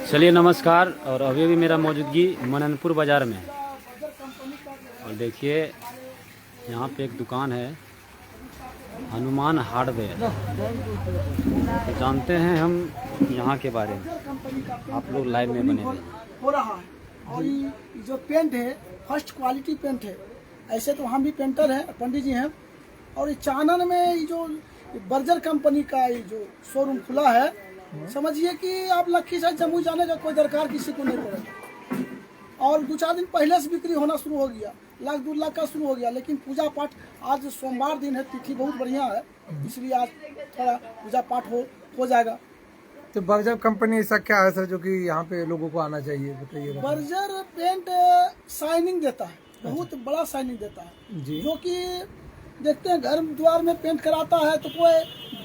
चलिए नमस्कार। और अभी भी मेरा मौजूदगी मननपुर बाज़ार में है। और देखिए यहाँ पे एक दुकान है हनुमान हार्डवेयर। तो जानते हैं हम यहाँ के बारे में, आप लोग लाइव में बने हुए हो रहा है। और ये जो पेंट है फर्स्ट क्वालिटी पेंट है। ऐसे तो हम भी पेंटर हैं, पंडित जी हैं। और ये चानन में ये जो बर्जर कंपनी का ये जो शोरूम खुला है, समझिए कि आप लखीसराय जम्मू जाने का कोई दरकार किसी को नहीं पड़ेगा। और 2-4 दिन पहले से बिक्री होना शुरू हो गया, 1-2 लाख का शुरू हो गया। लेकिन पूजा पाठ आज सोमवार दिन है, तिथि बहुत बढ़िया है, इसलिए आज थोड़ा पूजा पाठ हो जाएगा। तो बर्जर कंपनी ऐसा क्या है सर जो कि यहाँ पे लोगों को आना चाहिए, बताइए। बर्जर पेंट शाइनिंग देता है, बहुत बड़ा शाइनिंग देता है जी। जो कि देखते हैं घर द्वार में पेंट कराता है तो कोई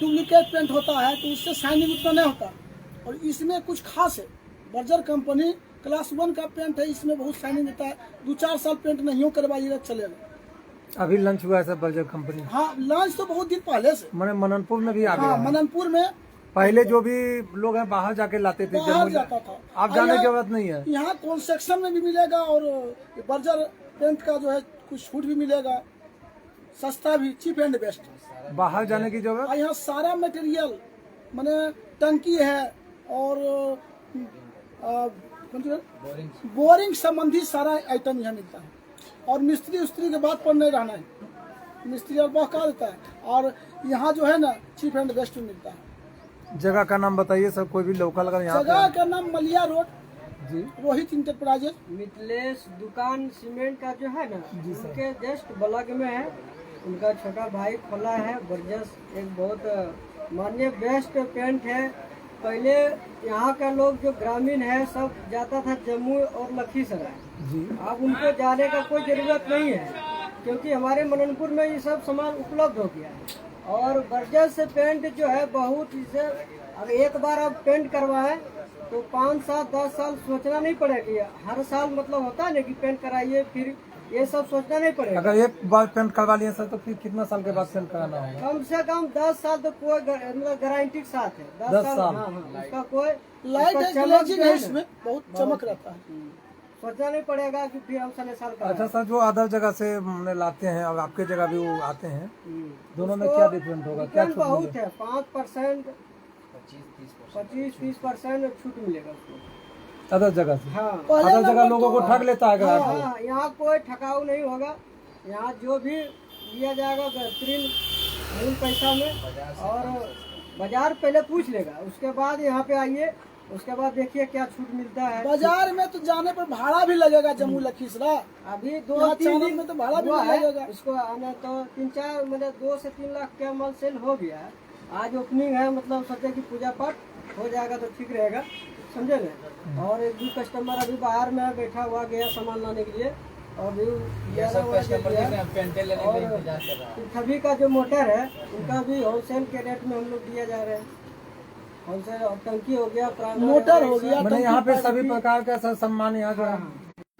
डुप्लीकेट पेंट होता है तो उससे शाइनिंग उतना नहीं होता। और इसमें कुछ खास है, बर्जर कंपनी क्लास 1 का पेंट है, इसमें बहुत शाइनिंग देता है। 2-4 साल पेंट नहीं करवाइएगा चलेगा। अभी लंच हुआ है सर बर्जर कंपनी? हाँ, लॉन्च तो बहुत दिन पहले से। मैंने मननपुर में भी आ गया हाँ, है। मननपुर में पहले जो भी लोग हैं बाहर जाके लाते थे, बाहर जाता था। आप जाने की जरूरत नहीं है। यहाँ कंस्ट्रक्शन में भी मिलेगा और बर्जर पेंट का जो है कुछ छूट भी मिलेगा, सस्ता भी, चीप एंड बेस्ट। बाहर जाने की जरूरत। और यहाँ सारा मटेरियल माने टंकी है और बोरिंग संबंधी सारा आइटम यहाँ मिलता है। और मिस्त्री उस्त्री के बात पर नहीं रहना है, मिस्त्री और बहका देता है। और यहाँ जो है ना चीप एंड बेस्ट मिलता है। जगह का नाम बताइए सर, कोई भी लोकल अगर यहाँ जगह का नाम मलिया रोड जी, रोहित इंटरप्राइजेज। मिथिलेश दुकान सीमेंट का जो है ना, उनके जस्ट बगल में है। उनका छोटा भाई खोला है बर्जस, एक बहुत मान्य बेस्ट पेंट है। पहले यहाँ का लोग जो ग्रामीण है सब जाता था जम्मू और लखीसराय जी। अब उनको जाने का कोई जरूरत नहीं है, क्योंकि हमारे मननपुर में ये सब सामान उपलब्ध हो गया है। और बर्जस पेंट जो है बहुत इसे, अगर एक बार आप पेंट करवाएं तो 5 साल 10 साल सोचना नहीं पड़ेगा। हर साल मतलब होता है ना कि पेंट कराइए, फिर ये सब सोचना नहीं पड़ेगा। अगर एक बार पेंट करवा लिए सर तो फिर कितना साल के बाद पेंट कराना होगा? कम से कम 10 साल तो कोई मतलब गारंटी के साथ है। 10 साल। हाँ, उसका कोई लाइट उसका है, चमक ग्लेजिंग जो है, है ना, इसमें बहुत चमक रहता है। सोचना नहीं पड़ेगा कि फिर हम साल का। अच्छा सर, जो अदर जगह से लाते हैं और आपके जगह भी वो आते हैं, दोनों में क्या डिफरेंट होगा? क्या छूट बहुत मिलेगा? है, 5%, 25-30% छूट मिलेगा उसको। अदर जगह से? हाँ, अदर जगह लोगों को ठग लेता है ग्राहक को। हाँ, यहाँ कोई ठकाऊ नहीं होगा। यहाँ जो भी लिया जाएगा बेहतरीन मूल पैसा में। और बाजार पहले पूछ लेगा, उसके बाद यहाँ पे आइए, उसके बाद देखिए क्या छूट मिलता है। बाजार में तो जाने पर भाड़ा भी लगेगा जम्मू लखीसराय। अभी यहाँ 2-3 चानन दिन में तो भाड़ा भी हुआ है लगेगा। इसको आने तो 3-4 मतलब 2 से 3 लाख का माल सेल हो गया है। आज ओपनिंग है, मतलब सोचे कि पूजा पाठ हो जाएगा तो ठीक रहेगा, समझे ना। और एक भी कस्टमर अभी बाहर में बैठा हुआ गया सामान लाने के लिए। और सभी का जो मोटर है उनका भी होलसेल के रेट में हम लोग दिया जा रहे हैं। होलसेल और टंकी हो गया, मोटर हो गया, मैंने यहाँ पे सभी प्रकार का सर सम्मान यहाँ जो है।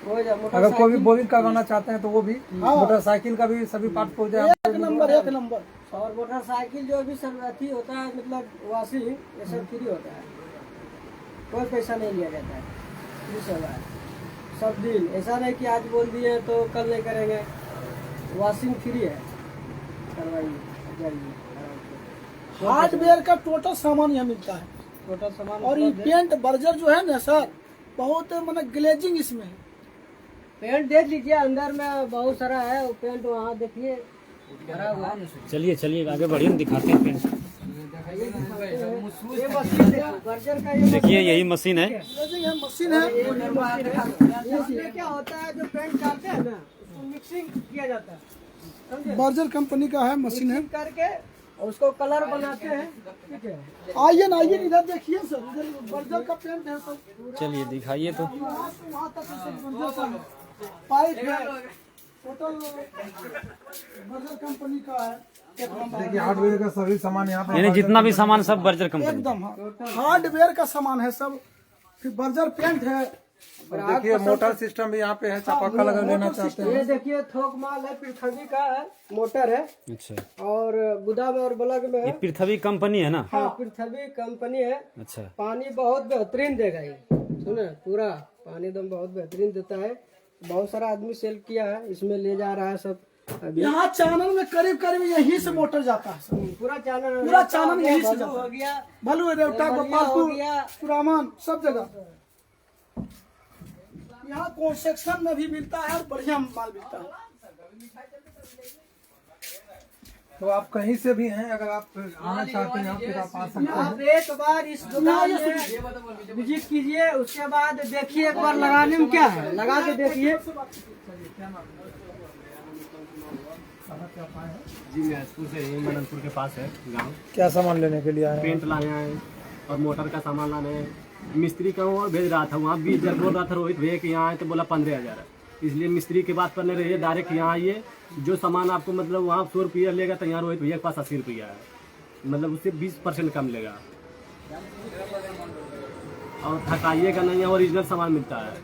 मोटर अगर कोई भी बोरिंग करवाना चाहते हैं तो वो भी, मोटरसाइकिल का भी सभी पार्ट हो जाए। एक नंबर। और मोटरसाइकिल जो भी सब अथी होता है, मतलब वाशिंग, ये सब फ्री होता है, कोई पैसा नहीं लिया जाता है। 20,000 सब दिन, ऐसा नहीं कि आज बोल दिए तो कल नहीं करेंगे। वॉशिंग फ्री है, करवाइए जाइए। हार्डवेयर का टोटल सामान यहाँ मिलता है, टोटल सामान। और ये पेंट बर्जर जो है ना सर, बहुत मतलब ग्लेजिंग इसमें है। पेंट देख लीजिए, अंदर में बहुत सारा है वो पेंट, वहाँ देखिए भरा हुआ है। चलिए चलिए आगे बढ़िए, दिखाते हैं पेंट। ये मशीन देखो, बर्जर का ये देखिए यही मशीन है। ग्लेजिंग है, मशीन है। इसमें क्या होता है, जो पेंट डालते हैं ना उसको मिक्सिंग किया जाता है, समझे? बर्जर कंपनी का है, मशीन है। मिक्सिंग करके और उसको कलर बनाते हैं, ठीक है। आइए ना, आइए इधर देखिए सर, इधर बर्जर का पेंट है सब। चलिए दिखाइए तो। यहाँ से वहाँ तक सब बर्जर का है। पाइप है, टोटल बर्जर कंपनी का है। एक नंबर। देखिए हार्डवेयर का सभी सामान यहाँ पे, यानी जितना भी सामान सब बर्जर कंपनी। एकदम हार्डवेयर का सामान है सब। फिर बर्जर पेंट है। देखिए मोटर सिस्टम भी यहाँ पे है, चापाकल अगर लेना चाहते हैं। ये देखिए थोक माल है, पृथ्वी का है, मोटर है। अच्छा, और गोदाम और ब्लॉक में ये है। पृथ्वी कंपनी है ना? हाँ, पृथ्वी कंपनी है। अच्छा, पानी बहुत बेहतरीन देगा ये। सुने पूरा पानी एकदम बहुत बेहतरीन देता है। बहुत सारा आदमी सेल किया है, इसमें ले जा रहा है सब अभी। यहाँ चानन में करीब करीब यहीं से मोटर जाता है सब। पूरा चानन पूरा चानन यहीं से हो गया, भलू रेवटा हो गोपालपुर गया। सुरामान सब जगह यहाँ कंस्ट्रक्शन में भी मिलता है और बढ़िया माल मिलता है। तो आप कहीं से भी हैं, अगर आप आना चाहते हैं यहाँ फिर आप आ सकते हैं। आप एक बार इस दुकान में विजिट कीजिए, उसके बाद देखिए एक बार लगाने में क्या है, लगा के देखिए। जी महसूर से यही मननपुर के पास है गाँव। क्या सामान लेने के लिए आए हैं? पेंट लाए हैं और मोटर का सामान लाने हैं। मिस्त्री का और भेज रहा था, वहाँ भी जब बोल रहा था रोहित भैया कि यहाँ आए तो बोला 15,000 है। इसलिए मिस्त्री की बात पर नहीं रहिए, डायरेक्ट यहाँ आइए। जो सामान आपको मतलब वहाँ 100 रुपया लेगा तो यहाँ रोहित भैया के पास 80 रुपया है, मतलब उससे 20% कम लेगा। और थकाइएगा नहीं, ओरिजिनल सामान मिलता है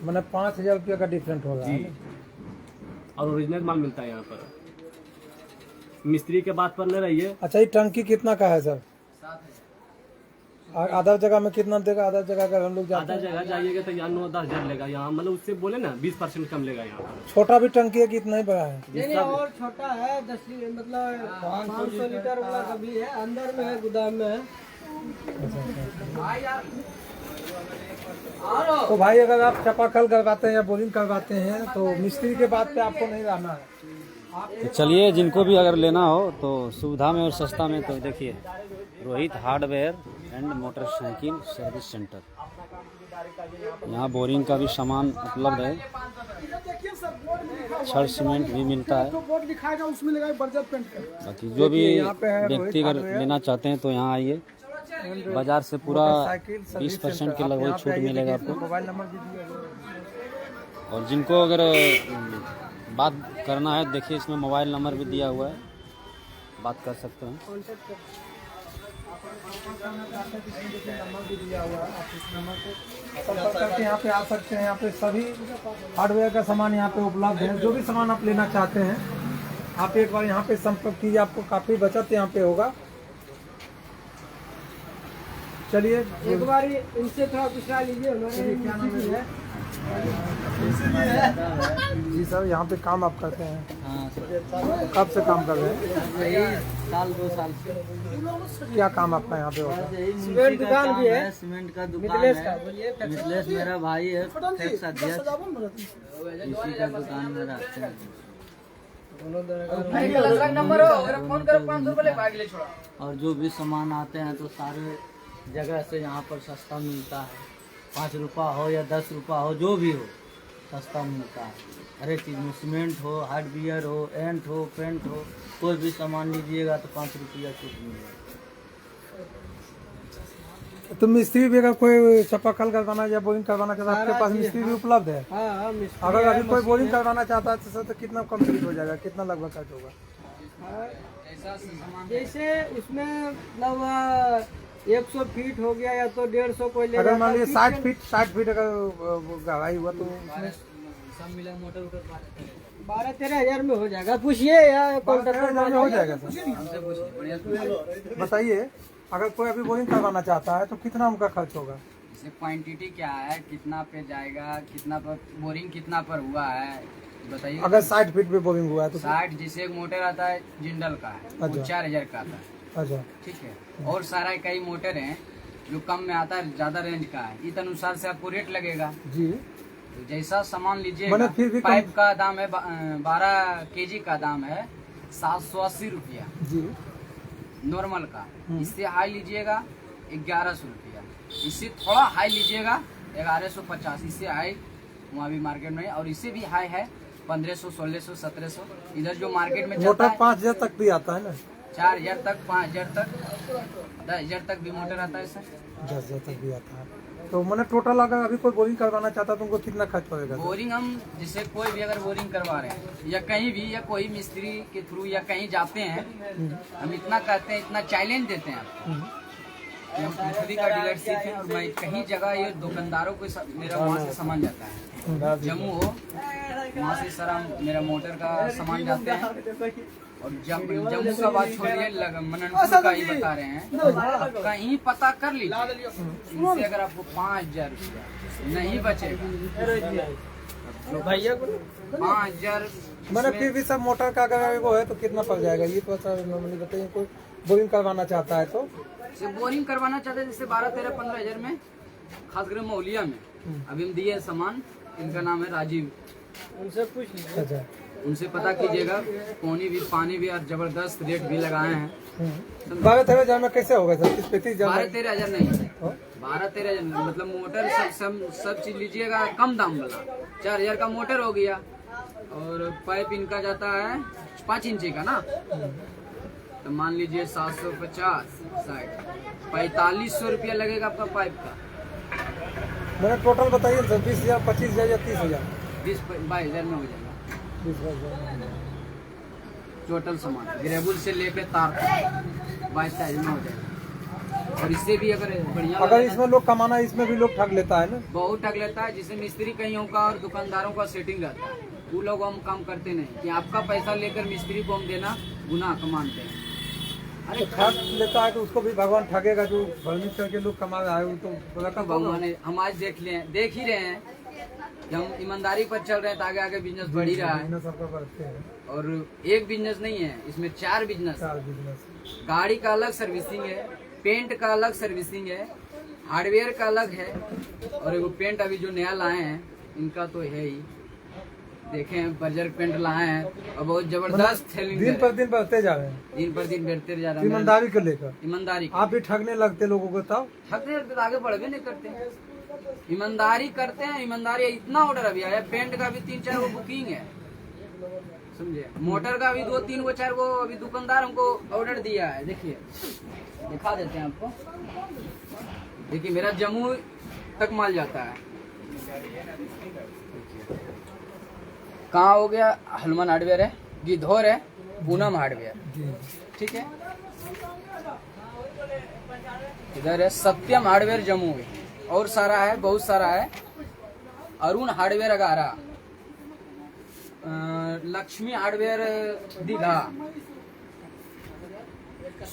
मैंने 5,000 रुपये का डिफरेंट होगा जी, और ओरिजिनल माल मिलता है यहाँ पर। मिस्त्री के बात पर नहीं रहिए। अच्छा, ये टंकी कितना का है सर? आधा जगह में कितना देगा? आधा जगह अगर हम लोग जाते आधा जगह जाइएगा तो यहाँ 9-10 हज़ार लेगा, यहाँ मतलब उससे बोले ना 20% कम लेगा यहाँ पर। हैं, छोटा भी टंकी है कि इतना ही बड़ा है? नहीं और छोटा है, 10 मतलब 500 लीटर वाला का भी है, अंदर में है, गोदाम में है। तो भाई अगर आप चापाकल करवाते हैं या बोरिंग करवाते हैं तो मिस्त्री के बात पे आपको नहीं रहना है। तो चलिए, जिनको भी अगर लेना हो तो सुविधा में और सस्ता में, तो देखिए Rohit hardware and motorcycle service centre. यहाँ बोरिंग का भी सामान उपलब्ध है, छड़ सीमेंट भी मिलता है। बोर्ड दिखाएगा उसमें लगा बर्जर पेंट का। बाकी जो भी व्यक्ति अगर लेना चाहते हैं तो यहाँ आइए। बाजार से पूरा 20% के लगभग छूट मिलेगा आपको। मोबाइल नंबर भी दिया हुआ है। और जिनको अगर बात करना है, देखिए इसमें मोबाइल नंबर भी दिया हुआ है, बात कर सकते हैं। नंबर भी दिया हुआ है, आप इस नंबर पे संपर्क करके यहाँ पे आ सकते हैं। यहाँ पे सभी हार्डवेयर का सामान यहाँ पे उपलब्ध है। जो भी सामान आप लेना चाहते हैं आप एक बार यहाँ पे संपर्क कीजिए, आपको काफी बचत यहाँ पे होगा। चलिए एक बार इनसे थोड़ा पूछा लीजिए, हमारे क्या नाम है? जी सर, यहाँ पे काम आप करते हैं? हाँ सर, कब से काम कर रहे हैं? यही साल 2 साल से। क्या काम आपका यहाँ पे होता है? सीमेंट दुकान भी है, सीमेंट का दुकान मिथिलेश का, है। बोलिए। मिथिलेश मेरा भाई है, टैक्स अध्यक्ष, सजावन इसी का दुकान में रहते हैं। और जो भी सामान आते हैं तो सारे जगह से यहाँ पर सस्ता मिलता है। 5 रुपया हो या 10 रुपया हो, जो भी हो सस्ता मिलता है। हर एक चीज़ में सीमेंट हो, हार्डवेयर हो, एंट हो, पेंट हो, कोई भी सामान लीजिएगा तो 5 रुपया छूट मिलेगा। तो मिस्त्री भी अगर कोई चापाकल करवाना या बोरिंग करवाना चाहता है, आपके पास मिस्त्री भी उपलब्ध है? हाँ मिस्त्री अगर है, अभी कोई बोरिंग करवाना चाहता है तो सर तो कितना कंप्लीट हो जाएगा, कितना लगभग खर्च होगा? जैसे इसमें मतलब 100 फीट हो गया या तो 150 कोई ले अगर मान जाता लीजिए है। 60 फीट अगर गहराई हुआ तो उसमें सब मिला मोटर 12-13 हज़ार में हो जाएगा। पूछिए या कॉन्ट्रैक्टर में हो जाएगा सर? हमसे पूछिए। बताइए, अगर कोई अभी बोरिंग करवाना चाहता है तो कितना उनका खर्च होगा? जैसे क्वांटिटी क्या है, कितना पे जाएगा, कितना पर बोरिंग कितना पर हुआ है बताइए। अगर 60 फीट पे बोरिंग हुआ है तो 60, जैसे एक मोटर आता है जिंदल का है, वो अच्छा। 4,000 का आता है, अच्छा, ठीक है। और सारा कई मोटर हैं जो कम में आता है, ज्यादा रेंज का है, इस अनुसार से आपको रेट लगेगा। जी। तो जैसा सामान लीजिएगा, मैंने फिर भी पाइप का दाम है 12 kg का दाम है 780 रुपया जी। नॉर्मल का। इससे हाई लीजिएगा 1100 रुपया, इससे थोड़ा हाई लीजिएगा 1150, इससे हाई वहाँ भी मार्केट में। और इससे भी हाई है 1500, 1600, 1700। इधर जो मार्केट में चलता मोटर है 5,000 तक भी आता है ना? 4,000 तक, 5,000 तक, 10,000 तक भी मोटर आता है सर। 10,000 तक भी आता है। तो मैंने टोटल अगर अभी कोई बोरिंग करवाना चाहता है तो उनको कितना खर्च पड़ेगा? बोरिंग हम जैसे कोई भी अगर बोरिंग करवा रहे हैं या कहीं भी, या कोई मिस्त्री के थ्रू या कहीं जाते हैं, हम इतना कहते हैं, इतना चैलेंज देते हैं आपको कि हम पृथ्वी का डीलरशिप है। और मैं कहीं जगह ये दुकानदारों को मेरा वहाँ से सामान जाता है, जम्मू हो वहाँ से सारा मेरा मोटर का सामान जाते हैं। और जम्मू का बात छोड़िए, मननपुर का ही बता रहे हैं, कहीं पता कर लीजिए, इनसे अगर आपको 5,000 रुपया नहीं बचेगा, भैया 5,000 मैंने फिर भी सब मोटर का अगर वो है तो कितना पड़ जाएगा ये तो नॉर्मली बताइए। कोई बोरिंग करवाना चाहता है तो बोरिंग करवाना चाहते हैं जैसे 12, 13, 15,000 में, खासकर मौलिया में अभी हम दिए सामान, इनका नाम है राजीव, उनसे पूछ लीजिए। अच्छा उनसे पता कीजिएगा, पानी भी और जबरदस्त रेट भी लगाए हैं। 12-13 हजार में कैसे होगा सर? 30-35 हजार 12-13 हजार नहीं, 12-13 हजार मतलब मोटर सब चीज लीजिएगा कम दाम वाला, 4,000 का मोटर हो गया, और पाइप इनका जाता है 5 इंची का ना, तो मान लीजिए 750, 4500 रुपया लगेगा आपका पाइप का। मैंने टोटल बताइए सर, 20,000, 25,000 या 30,000? 22,000 में हो जाएगा 20,000 टोटल सामान, ग्रेबुल से लेके तार तक 22,000 में हो जाएगा। और इससे भी अगर बढ़िया अगर इसमें लोग कमाना है, इसमें भी लोग ठग लेता है ना, बहुत ठग लेता है, जिससे मिस्त्री कईयों का और दुकानदारों का सेटिंग रहता है, वो लोग हम काम करते नहीं कि आपका पैसा लेकर मिस्त्री को हम देना गुनाह का मानते हैं। तो ठग लेता है तो उसको भी भगवान ठगेगा, जो भरनी करके लोग कमा रहा है वो तो रकम भगवान ने हम आज देख ही रहे हैं कि हम ईमानदारी पर चल रहे हैं, तो आगे आगे बिजनेस बढ़ ही रहा है। बिजनेस सबका बढ़ते हैं, और एक बिजनेस नहीं है, इसमें 4 बिजनेस, 4 बिजनेस। गाड़ी का अलग सर्विसिंग है, पेंट का अलग सर्विसिंग है, हार्डवेयर का अलग है, और एगो पेंट अभी जो नया लाए हैं इनका तो है ही, देखे हैं बर्जर पेंट लाए हैं और बहुत जबरदस्त सेलिंग दिन पर दिन बढ़ते जा रहे हैं, दिन पर दिन बढ़ते जा रहा है। ईमानदारी को लेकर ईमानदारी आप भी ठगने लगते लोगों को, तब ठगने लगते तो आगे बढ़वे नहीं करते, ईमानदारी करते हैं। ईमानदारी इतना ऑर्डर अभी आया, पेंट का भी 3-4 वो बुकिंग है, समझे, मोटर का भी 2-3 वो 4 वो अभी दुकानदार हमको ऑर्डर दिया है। देखिए दिखा देते हैं आपको, देखिए मेरा जम्मू तक माल जाता है। कहाँ हो गया, हनुमान हार्डवेयर है, गिद्धौर है, पूनम हार्डवेयर, ठीक है, इधर है सत्यम हार्डवेयर जम्मू में, और सारा है, बहुत सारा है, Arun hardware Agara, Lakshmi hardware Digha,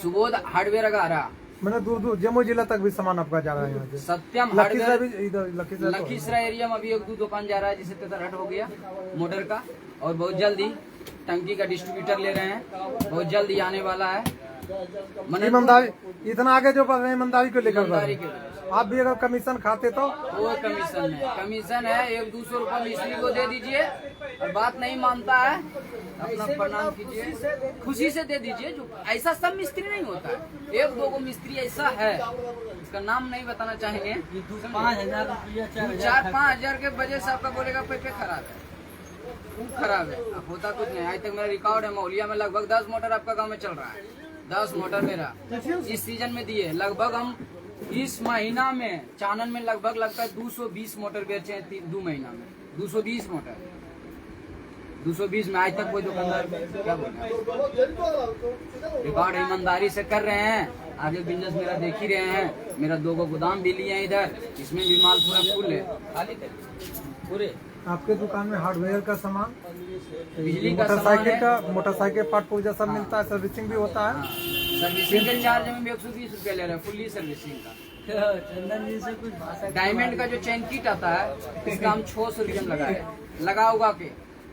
Subodh hardware Agara, मैंने दूर जम्मू जिला तक भी सामान आपका जा रहा है यहाँ से। सत्यम हार्डवेयर इधर लखीसराय एरिया में अभी 1-2 दुकान जा रहा है, जिसे तेतर हो गया मोटर का, और बहुत जल्दी टंकी का डिस्ट्रीब्यूटर ले रहे हैं, बहुत जल्दी आने वाला है। ईमानदारी इतना आगे जो बढ़ रहे हैं, ईमानदारी को लेकर बढ़ रहे ईमानदारी हैं। के आप भी अगर कमीशन खाते तो वो कमीशन है 100-200 रुपया मिस्त्री को दे दीजिए, और बात नहीं मानता है अपना प्रणाम कीजिए, खुशी से दे दीजिए। जो ऐसा सब मिस्त्री नहीं होता है, 1-2 को मिस्त्री ऐसा है, इसका नाम नहीं बताना चाहेंगे, 5,000 रुपया 4-5 हजार के वजह से आपका बोलेगा पेट खराब है, खूब खराब है, अब होता कुछ नहीं। आज तक मेरा रिकॉर्ड है, मौलिया में लगभग 10 मोटर आपका गाँव में चल रहा है, 10 मोटर मेरा इस सीजन में दिए। लगभग हम इस महीना में चानन में लगभग लगता है 220 मोटर बेचे हैं 2 महीना में, 220 मोटर, 220 में आज तक कोई दुकानदार क्या बोला, रिकॉर्ड ईमानदारी से कर रहे हैं। आगे बिजनेस मेरा देख ही रहे हैं, मेरा 2 गोदाम भी लिए हैं इधर, इसमें भी माल पूरा फुल है, खाली पूरे। आपके दुकान में हार्डवेयर का सामान, बिजली का सामान है, मोटरसाइकिल पार्ट पुर्जा सब मिलता है, सर्विसिंग भी होता है। सर्विसिंग के चार्ज में 120 रुपया ले रहा है फुल्ली सर्विसिंग का। चंदन जी से कुछ भाषा डायमंड का जो चैन किट आता है इसका हम 600 रुपये में लगाए, लगा उगा के।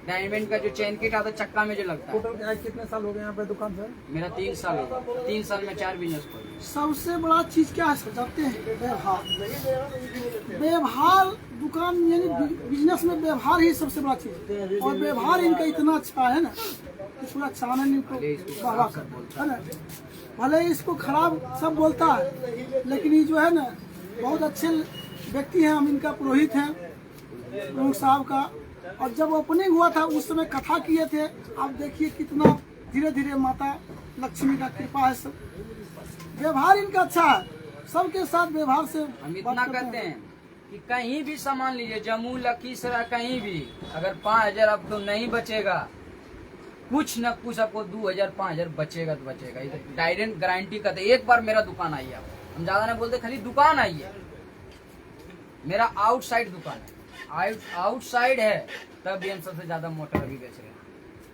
डायमंड का जो चैन किट आता है चक्का में जो लगता है। टोटल कितने साल हो गए यहाँ पे दुकान से? मेरा 3 साल होगा, 3 साल में 4 बिजनेस खोले। सबसे बड़ा चीज क्या है जानते हैं? व्यवहार। व्यवहार दुकान यानी बिजनेस में व्यवहार ही सबसे बड़ा चीज है, और व्यवहार इनका इतना अच्छा है ना कि पूरा चानन इनको वाह करता है ना। भले इसको खराब सब बोलता है, लेकिन ये जो है ना बहुत अच्छे व्यक्ति हैं, हम इनका पुरोहित हैं प्रमुख साहब का। और जब ओपनिंग हुआ था उस समय कथा किए थे, आप देखिए कितना धीरे धीरे माता लक्ष्मी का कृपा है। सब व्यवहार इनका अच्छा है, सबके साथ व्यवहार से हम इतना कहते हैं कि कहीं भी सामान लीजिए, जम्मू लखीसराय कहीं भी, अगर 5,000 आपको नहीं बचेगा, कुछ न कुछ आपको 2,000-5,000 बचेगा तो बचेगा। ये तो डायरेक्ट गारंटी करते। एक बार मेरा दुकान आइए, आप हम ज्यादा नहीं बोलते, खाली दुकान आइए। मेरा आउटसाइड दुकान है, आउटसाइड है, तब भी हम सबसे ज्यादा मोटर अभी बेच रहे हैं।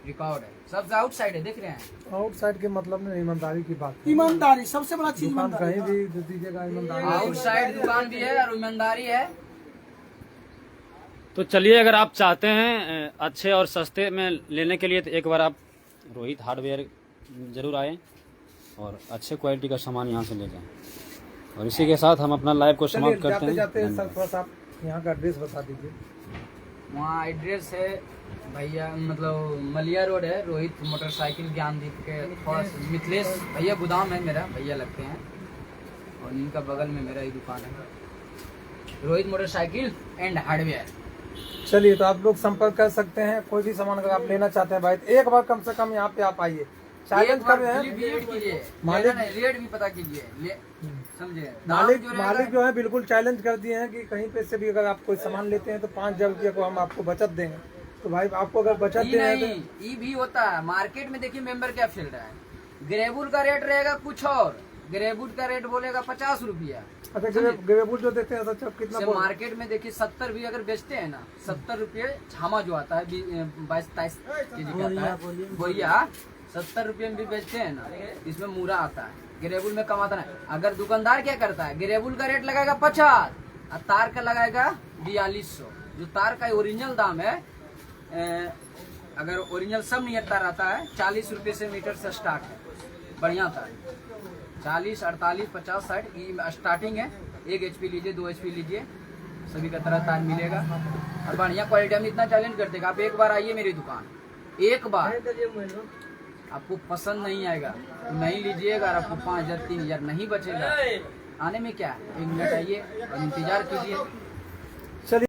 रिकॉर्ड है, सबसे आउटसाइड है, देख रहे हैं। आउटसाइड के मतलब में ईमानदारी की बात है। ईमानदारी सबसे बड़ा चीज, दुकान ईमानदारी। कहीं भी दीजिएगा ईमानदारी। आउटसाइड दुकान भी है और ईमानदारी है। तो चलिए, अगर आप चाहते हैं अच्छे और सस्ते में लेने के लिए तो एक बार आप रोहित हार्डवेयर ज़रूर आएँ और अच्छे क्वालिटी का सामान यहाँ से ले जाएं। और इसी के साथ हम अपना लाइव को समाप्त करते जाते हैं। जाते सर थोड़ा सा आप यहाँ का एड्रेस बता दीजिए। वहाँ एड्रेस है भैया, मतलब मलिया रोड है, रोहित मोटरसाइकिल ज्ञानदीप के पास। मिथिलेश भैया गोदाम है मेरा, भैया लगते हैं, और इनका बगल में मेरा ही दुकान है, रोहित मोटरसाइकिल एंड हार्डवेयर। चलिए, तो आप लोग संपर्क कर सकते हैं। कोई भी सामान अगर आप लेना चाहते हैं भाई, तो एक बार कम से कम यहाँ पे आप आइए। चैलेंज कब है, विजिट कीजिए, मालिक रेट भी पता कीजिए, समझे। मालिक जो है बिल्कुल चैलेंज कर दिए हैं कि कहीं पे से भी अगर आप कोई सामान लेते हैं तो 5,000 रुपये को हम आपको बचत देंगे। तो भाई आपको अगर बचत दें नहीं, ये भी होता है मार्केट में। देखिए मेंबर क्या फील रहा है, ग्रेबुल का रेट रहेगा कुछ और, ग्रेबुल का रेट बोलेगा 50 रुपया। अच्छा, ग्रेबुल जो देते हैं अच्छा कितना से मार्केट में देखिए 70 भी अगर बेचते हैं ना, 70 रुपये छामा जो आता है 22-23 केजी का आता है बोरिया, 70 रुपये में भी बेचते हैं ना। इसमें मूरा आता है, ग्रेबुल में कमाता है। अगर दुकानदार क्या करता है, ग्रेबुल का रेट लगाएगा 50 और तार का लगाएगा 4200। जो तार का ओरिजिनल दाम है, अगर ओरिजिनल सब नियर तार आता है 40 रुपये से मीटर से स्टार्ट है, बढ़िया तार 40, 48, 50, 60 ये स्टार्टिंग है। 1 HP लीजिए, 2 HP लीजिए, सभी का तरह तार मिलेगा और बढ़िया क्वालिटी। हम इतना चैलेंज करते हैं, आप एक बार आइए मेरी दुकान, एक बार आपको पसंद नहीं आएगा तो नहीं लीजिएगा, और आपको 5,000 3,000 नहीं बचेगा। आने में क्या है, 1 मिनट आइए और इंतजार कीजिए।